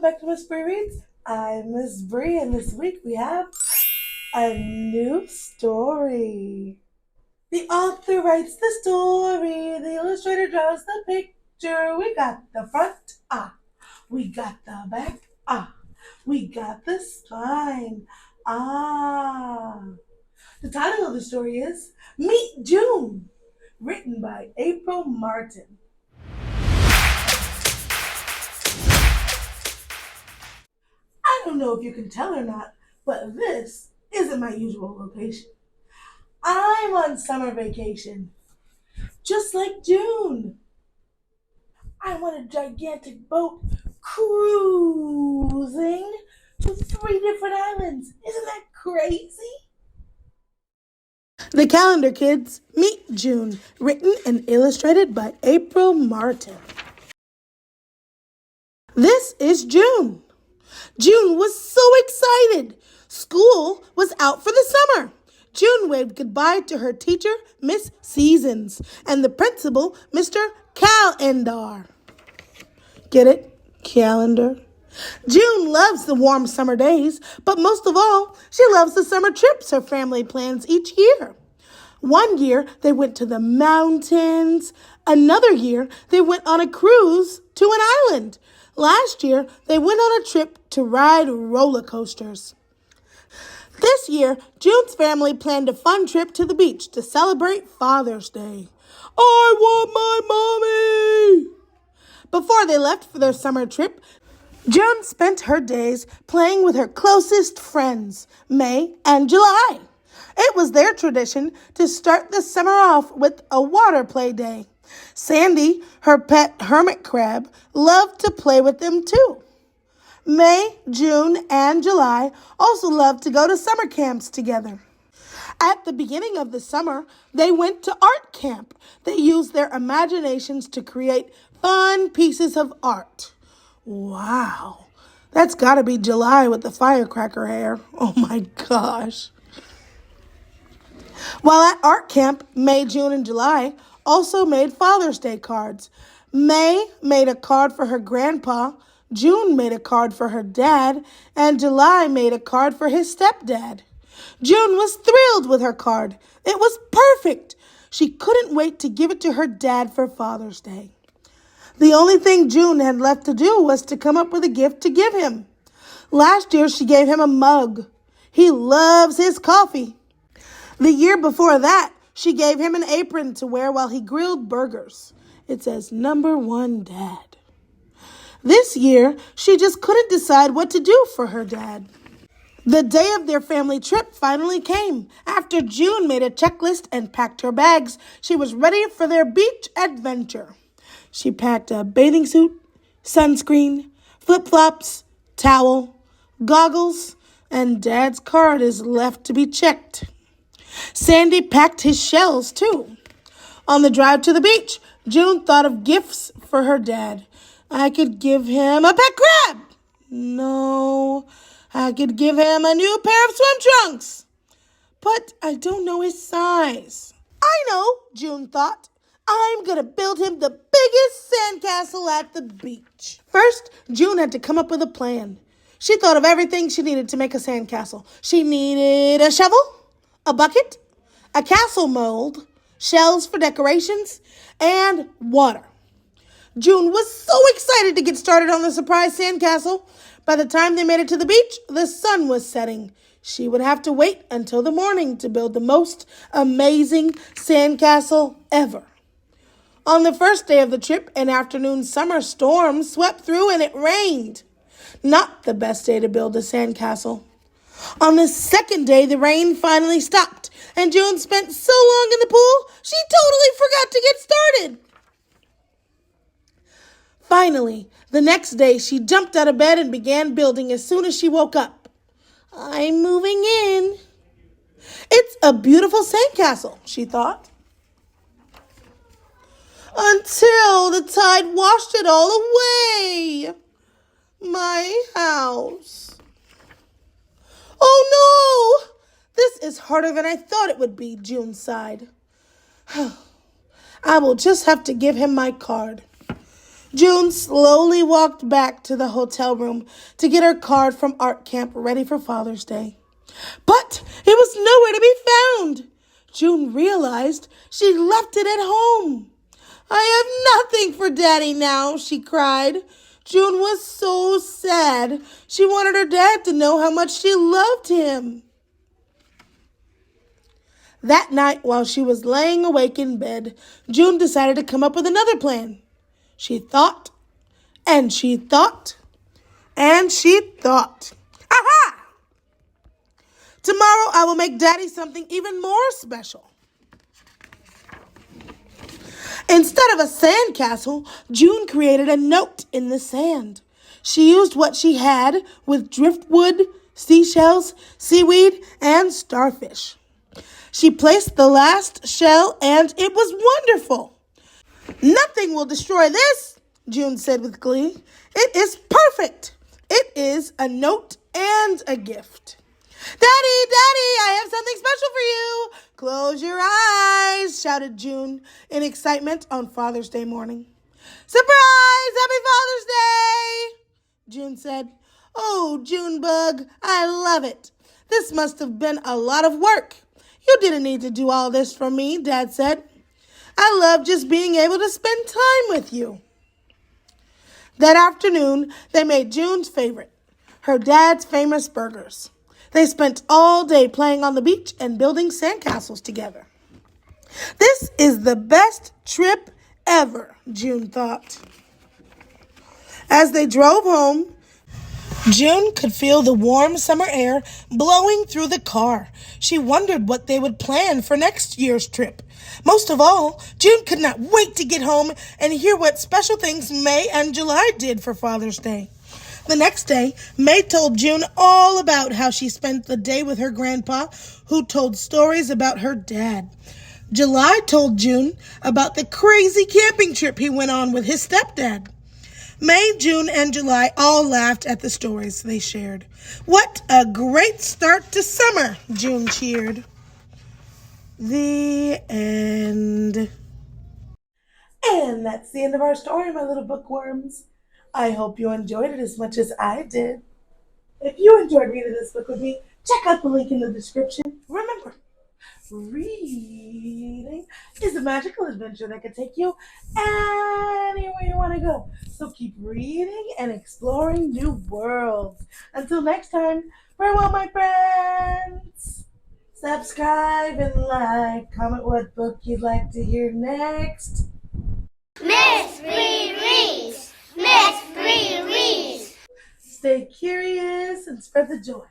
back to Miss Bree Reads. I'm Miss Bree, and this week we have a new story. The author writes the story, the illustrator draws the picture. We got the front, we got the back, we got the spine, ah. The title of the story is Meet June, written by April Martin. I don't know if you can tell or not, but this isn't my usual location. I'm on summer vacation, just like June. I'm on a gigantic boat cruising to 3 different islands. Isn't that crazy? The Calendar Kids, Meet June, written and illustrated by April Martin. This is June. June was so excited. School was out for the summer. June waved goodbye to her teacher, Miss Seasons, and the principal, Mr. Calendar. Get it? Calendar. June loves the warm summer days, but most of all, she loves the summer trips her family plans each year. One year, they went to the mountains. Another year, they went on a cruise to an island. Last year, they went on a trip to ride roller coasters. This year, June's family planned a fun trip to the beach to celebrate Father's Day. I want my mommy! Before they left for their summer trip, June spent her days playing with her closest friends, May and July. It was their tradition to start the summer off with a water play day. Sandy, her pet hermit crab, loved to play with them too. May, June, and July also loved to go to summer camps together. At the beginning of the summer, they went to art camp. They used their imaginations to create fun pieces of art. Wow, that's got to be July with the firecracker hair. Oh my gosh. While at art camp, May, June, and July also made Father's Day cards. May made a card for her grandpa, June made a card for her dad, and July made a card for his stepdad. June was thrilled with her card. It was perfect. She couldn't wait to give it to her dad for Father's Day. The only thing June had left to do was to come up with a gift to give him. Last year, she gave him a mug. He loves his coffee. The year before that, she gave him an apron to wear while he grilled burgers. It says, "Number 1 Dad." This year, she just couldn't decide what to do for her dad. The day of their family trip finally came. After June made a checklist and packed her bags, she was ready for their beach adventure. She packed a bathing suit, sunscreen, flip-flops, towel, goggles, and Dad's card is left to be checked. Sandy packed his shells, too. On the drive to the beach, June thought of gifts for her dad. I could give him a pet crab. No, I could give him a new pair of swim trunks. But I don't know his size. I know, June thought. I'm going to build him the biggest sandcastle at the beach. First, June had to come up with a plan. She thought of everything she needed to make a sandcastle. She needed a shovel, a bucket, a castle mold, shells for decorations, and water. June was so excited to get started on the surprise sandcastle. By the time they made it to the beach, the sun was setting. She would have to wait until the morning to build the most amazing sandcastle ever. On the first day of the trip, an afternoon summer storm swept through and it rained. Not the best day to build a sandcastle. On the second day, the rain finally stopped, and June spent so long in the pool, she totally forgot to get started. Finally, the next day, she jumped out of bed and began building as soon as she woke up. I'm moving in. It's a beautiful sandcastle, she thought. Until the tide washed it all away. My house. Oh no! This is harder than I thought it would be, June sighed. I will just have to give him my card. June slowly walked back to the hotel room to get her card from art camp ready for Father's Day. But it was nowhere to be found. June realized she'd left it at home. I have nothing for Daddy now, she cried. June was so sad. She wanted her dad to know how much she loved him. That night, while she was laying awake in bed, June decided to come up with another plan. She thought, and she thought, and she thought. Aha! Tomorrow I will make Daddy something even more special. Instead of a sandcastle, June created a note in the sand. She used what she had with driftwood, seashells, seaweed, and starfish. She placed the last shell, and it was wonderful. Nothing will destroy this, June said with glee. It is perfect. It is a note and a gift. Daddy, Daddy, I have something special for you. Close your eyes, shouted June in excitement on Father's Day morning. Surprise! Happy Father's Day! June said. Oh, Junebug, I love it. This must have been a lot of work. You didn't need to do all this for me, Dad said. I love just being able to spend time with you. That afternoon, they made June's favorite, her dad's famous burgers. They spent all day playing on the beach and building sandcastles together. This is the best trip ever, June thought. As they drove home, June could feel the warm summer air blowing through the car. She wondered what they would plan for next year's trip. Most of all, June could not wait to get home and hear what special things May and July did for Father's Day. The next day, May told June all about how she spent the day with her grandpa, who told stories about her dad. July told June about the crazy camping trip he went on with his stepdad. May, June, and July all laughed at the stories they shared. What a great start to summer, June cheered. The end. And that's the end of our story, my little bookworms. I hope you enjoyed it as much as I did. If you enjoyed reading this book with me, check out the link in the description. Remember, reading is a magical adventure that can take you anywhere you want to go. So keep reading and exploring new worlds. Until next time, farewell, my friends. Subscribe and like. Comment what book you'd like to hear next. Miss Bree reads. Miss Bree reads. Stay curious and spread the joy.